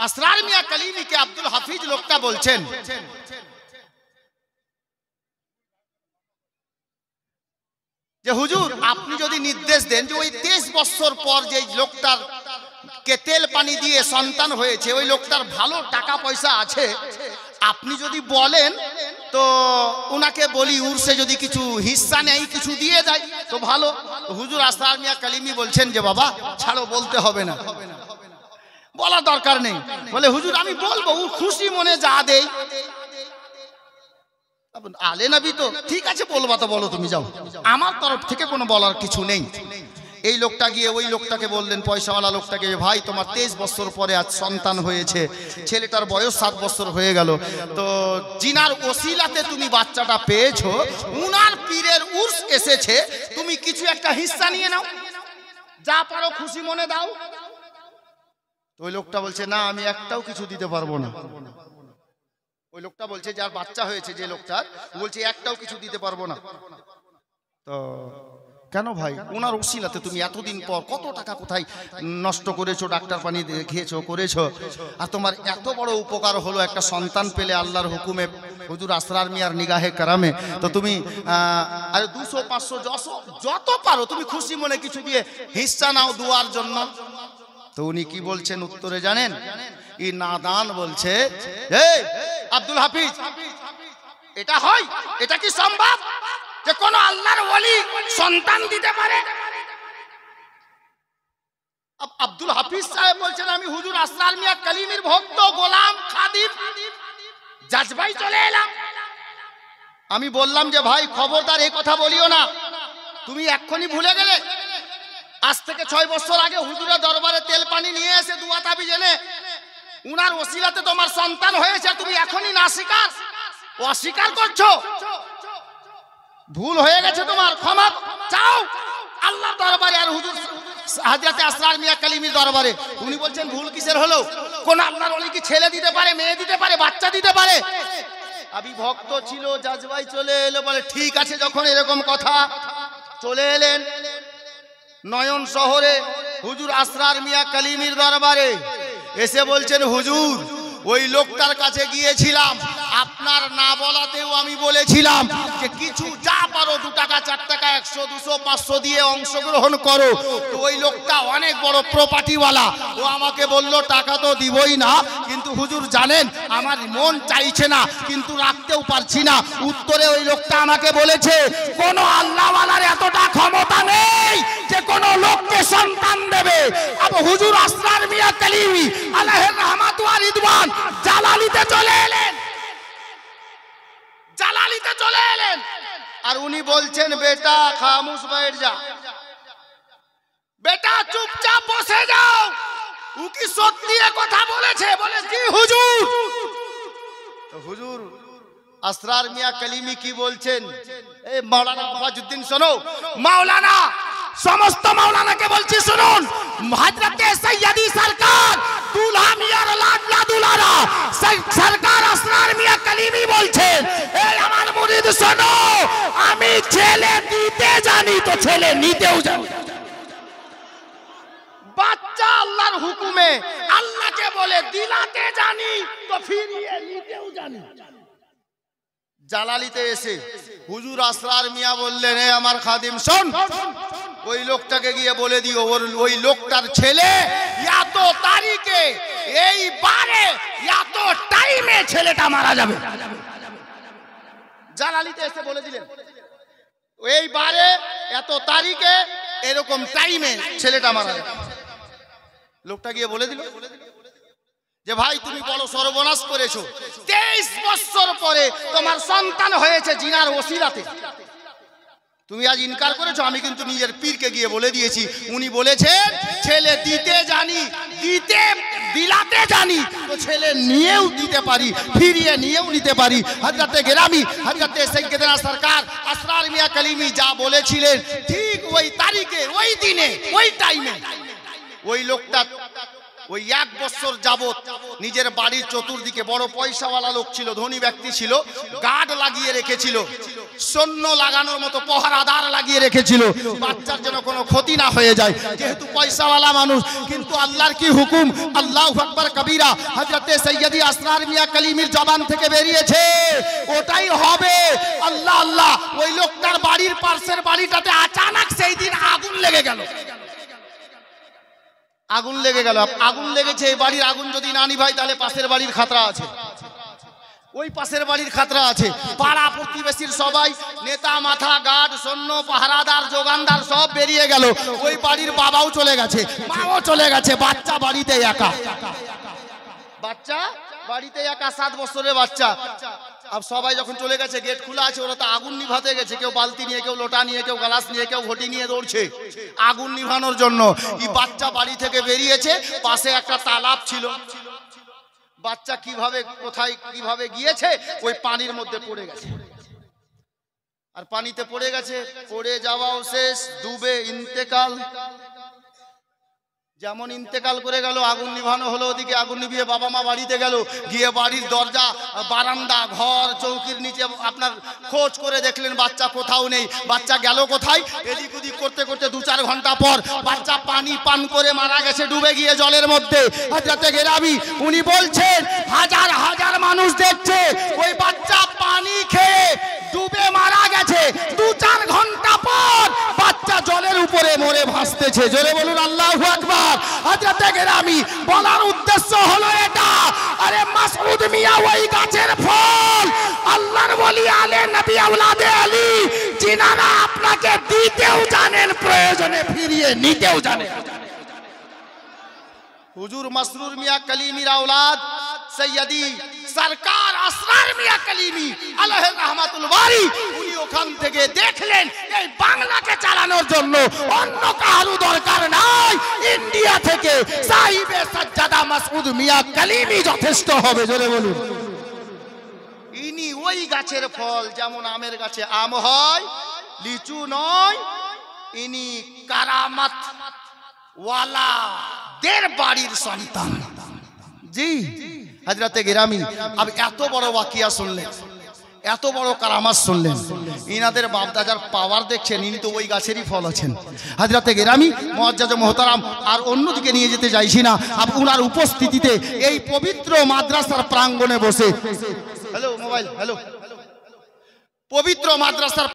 আসরার মিয়া কালিমিকে আব্দুল হাফিজ লোকটা বলছেন, যে হুজুর আপনি যদি নির্দেশ দেন যে ওই 23 বছর পর যে লোকটার কে তেল পানি দিয়ে সন্তান হয়েছে, ওই লোকটার ভালো টাকা পয়সা আছে, আপনি যদি বলেন তো উনাকে বলি উরসে যদি কিছু হিস্সা নেই, কিছু দিয়ে যায় তো ভালো। হুজুর আসরার মিয়া কালিমি বলছেন যে বাবা ছাড়ো, বলতে হবে না, বলা দরকার নেই। বলে হুজুর আমি বলবো, ও খুশি মনে যা দেই। আলে নবী তো ঠিক আছে, বলবা তো বলো, তুমি যাও, আমার তরফ থেকে কোনো বলার কিছু নেই। এই লোকটা গিয়ে ওই লোকটাকে বললেন, পয়সাওয়ালা লোকটাকে, ভাই তোমার 23 বছর পরে আজ সন্তান হয়েছে, ছেলেটার বয়স 7 বছর হয়ে গেল, তো জিনার ওসিলাতে তুমি বাচ্চাটা পেয়েছো, উনার পীরের উর্স এসেছে, তুমি কিছু একটা হিস্সা নিয়ে নাও, যা পারো খুশি মনে দাও। তো ওই লোকটা বলছে না, আমি একটাও কিছু দিতে পারবো না। ওই লোকটা বলছে, যার বাচ্চা হয়েছে যে লোকটার, বলছে একটাও কিছু দিতে পারবো না। তো কেন ভাই? ওনার ওসিলাতে তুমি এতদিন পর কত টাকা কোথায় নষ্ট করেছো, ডাক্তার পানি খেয়েছো, করেছো, আর তোমার এত বড় উপকার হলো, একটা সন্তান পেলে আল্লাহর হুকুমে, হুজুর আসরার মিয়ার নিগাহে কারামে, তো তুমি আর 200 500 যত পারো তুমি খুশি মনে কিছু দিয়ে হিস্সা নাও দুয়ার জন্য। তো উনি কি বলছেন উত্তরে জানেন? ই নাদান বলছে, এই আব্দুল হাফিজ, এটা হয়? এটা কি সম্ভব যে কোন আল্লাহর ওলি সন্তান দিতে পারে? আব্দুল হাফিজ সাহেব বলছেন, আমি হুজুর আসরার মিয়া কালিমির ভক্ত, গোলাম, খাদিম, জাজবাই চলে এলাম। আমি বললাম যে ভাই খবরদার এই কথা বলিও না, তুমি এক্ষুনি ভুলে গেলে। আজ থেকে 6 বছর আগে হুজুরের দরবারে তেল পানি নিয়ে এসে দুয়া তাবিজ এনে উনার ওসিলাতে তোমার সন্তান হয়েছে, তুমি এখনই না স্বীকার, অস্বীকার করছো। ভুল হয়ে গেছে তোমার, ক্ষমা চাও আল্লাহর দরবারে আর হুজুর হযরত আসরার মিয়া কালিমির দরবারে। উনি বলছেন ভুল কিসের হলো? কোন আল্লাহর ওলি কি ছেলে দিতে পারে, মেয়ে দিতে পারে, বাচ্চা দিতে পারে? আমি ভক্ত ছিল, জাজবাই চলে এলো, বলে ঠিক আছে, যখন এরকম কথা, চলে এলেন নয়ন শহরে হুজুর আসরার মিয়া কালিমির দরবারে। এসে বলছেন হুজুর ওই লোকটার কাছে গিয়েছিলাম, আপনার না বলাতেও আমি বলেছিলাম যে কিছু যা পারো 2 টাকা 4 টাকা 100 200 500 দিয়ে অংশগ্রহণ করো। তো ওই লোকটা অনেক বড় প্রপার্টিওয়ালা, ও আমাকে বলল টাকা তো দিবই না, কিন্তু হুজুর জানেন আমার মন চাইছে না, কিন্তু রাখতেও পারছি না। উত্তরে ওই লোকটা আমাকে বলেছে, কোন আল্লাহওয়ালার এতটা ক্ষমতা নেই যে কোন লোককে সন্তান দেবে। আবু হুজুর আসরার মিয়া কালিমি আলাইহির রহমাত ওয়া রিদওয়ান জালালিতে চলে এলেন, জালালিতে চলে এলেন। আর উনি বলছেন, বেটা খামোশ बैठ যা, বেটা চুপচাপ বসে যাও। ও কি সত্যি এ কথা বলেছে? বলে জি হুজুর। তো হুজুর আসরার মিয়া কালিমি কি বলছেন? এই মাওলানা ওয়াফাজউদ্দিন শোনো, মাওলানা, সমস্ত মাওলানাকে বলছি শুনুন, হযরতে সৈয়দি সরকার দুলহা মিয়ার লাডলা দুলারা সরকার আসরার মিয়া কালিমি বলছেন, এই আমার মুরিদ শোনো, আমি ছেলে দিতে জানি তো ছেলে নিতেও জানি। বাচ্চা আল্লাহর হুকুমে, আল্লাহকে বলে দিলাতে জানি তো ফিরিয়ে নিতেও জানি। জালালিতে এসে হুজুর আসরার মিয়া বললেন, এ আমার খাদিম শোন, ওই লোকটাকে গিয়ে বলে দিও ওই লোকটার ছেলে এত তারিখে, এই বারে, এত টাইমে ছেলেটা মারা যাবে। জালালিতে এসে বলে দিলেন, এই বারে, এত তারিখে, এরকম টাইমে ছেলেটা মারা যাবে। লোকটা গিয়ে বলে দিল যে ভাই তুমি বলো সর্বনাশ করেছো, 23 বছর পরে তোমার সন্তান হয়েছে জিনার ওসিলাতে, তুমি আজ ইনকার করেছো। আমি কিন্তু নিজের পীরকে গিয়ে বলে দিয়েছি, উনি বলেছেন ছেলে দিতে জানি, দিলাতে জানি তো ছেলে নিয়েও দিতে পারি, ফিরিয়ে নিয়েও নিতে পারি। হযরতে গেরামি হযরতে সাইয়েদনা সরকার আসরার মিয়া কালিমি যা বলেছিলেন, ঠিক ওই তারিখে, ওই দিনে, ওই টাইমে ওই লোকটা ওই 1 বছর যাবত নিজের বাড়ির চতুর্দিকে, বড় পয়সাওয়ালা লোক ছিল, ধনী ব্যক্তি ছিল, গার্ড লাগিয়ে রেখেছিল। সৈন্য লাগানোর মতো পহরাদার লাগিয়ে রেখেছিল বাচ্চার যেন কোনো ক্ষতি না হয়ে যায়, যেহেতু পয়সাওয়ালা মানুষ। কিন্তু আল্লাহর কি হুকুম, আল্লাহু আকবার কবীরা, হযরতে সৈয়দি আসরার মিয়া কালিমির জবান থেকে বেরিয়েছে, ওটাই হবে। আল্লাহ আল্লাহ, ওই লোকটার বাড়ির পাশের বাড়িটাতে আচানক সেই দিন আগুন লেগে গেল। আগুন লেগে গেল, আগুন লেগেছে, এই বাড়ির আগুন যদি না নিভাই তাহলে পাশের বাড়ির খাতরা আছে, ওই পাশের বাড়ির খাতরা আছে। পাড়া প্রতিবেশীর সবাই, নেতা মাথা গার্ড সৈন্য পাহারাদার যোগানদার সব বেরিয়ে গেল। ওই বাড়ির বাবাও চলে গেছে, মাও চলে গেছে, বাচ্চা বাড়িতে একা, বাচ্চা বাড়িতে একা, 7 বছরের বাচ্চা। আর সবাই যখন চলে গেছে, গেট খোলা আছে, ওরা তো আগুন নিভাতে গেছে, কেউ বালতি নিয়ে, কেউ লোটা নিয়ে, কেউ গ্লাস নিয়ে, কেউ ঘটি নিয়ে দৌড়ছে আগুন নিভানোর জন্য। এই বাচ্চা বাড়ি থেকে বেরিয়েছে, পাশে একটা তালাব ছিল, বাচ্চা কিভাবে কোথায় কিভাবে গিয়েছে, ওই পানির মধ্যে পড়ে গেছে। আর পানিতে পড়ে গেছে, পড়ে যাওয়াও শেষ, ডুবে ইন্তেকাল। যেমন ইন্তেকাল করে গেল, আগুন নিভানো হলো, ওদিকে আগুন নিভিয়ে বাবা মা বাড়িতে গেল, গিয়ে বাড়ির দরজা বারান্দা ঘর চৌকির নিচে আপনার খোঁজ করে দেখলেন বাচ্চা কোথাও নেই। বাচ্চা গেল কোথায়, এদিক ওদিক করতে করতে 2-4 ঘন্টা পর বাচ্চা পানি পান করে মারা গেছে ডুবে গিয়ে জলের মধ্যে। হযরতে গেরাবি উনি বলছেন, হাজার হাজার মানুষ দেখছে ওই বাচ্চা পানি খেয়ে ডুবে মারা গেছে, 2-4 ঘন্টা পর বাচ্চা জলের উপরে মরে ভাসতেছে। জোরে বলুন আল্লাহু আকবার। হযরতে গেরামি বলার উদ্দেশ্য হলো এটা, আরে মাসউদ মিয়া ওই গাছের ফল, আল্লাহর ওলি আলে নবী আওলাদে আলী, যিনারা আপনাকে দিতেও জানেন, প্রয়োজনে ফিরিয়ে নিতেও জানেন। হুজুর মাসরুর মিয়া কালিমির আওলাদ সৈয়দি সরকার আসরার মিয়া কালিমি আলাইহির রাহমাতুল বারি, উনি ওখান থেকে দেখলেন এই বাংলাকে চালানোর জন্য অন্য কারো দরকার নাই, ইন্ডিয়া থেকে সাহিবে সাজ্জাদা মাসউদ মিয়া কালিমি যথেষ্ট হবে। জোরে বলুন। ইনি ওই গাছের ফল, যেমন আমের গাছে আম হয়, লিচু নয়, ইনি কারামাত ওয়ালা দের বাড়ির সন্তান। জি হযরতে গেরামি, আপনি এত বড় ওয়াকিয়া শুনলেন, এত বড় কারামাত শুনলেন, ইনাদের বাপদাদার পাওয়ার দেখছেন, ইনি তো ওই গাছেরই ফল আছেন। হযরতে গেরামি মুআজ্জাজ মুহতারাম, আর অন্যদিকে নিয়ে যেতে চাইছি না, আপনার উপস্থিতিতে এই পবিত্র মাদ্রাসার প্রাঙ্গণে বসে, হ্যালো মোবাইল, হ্যালো, পবিত্র মাদ্রাসার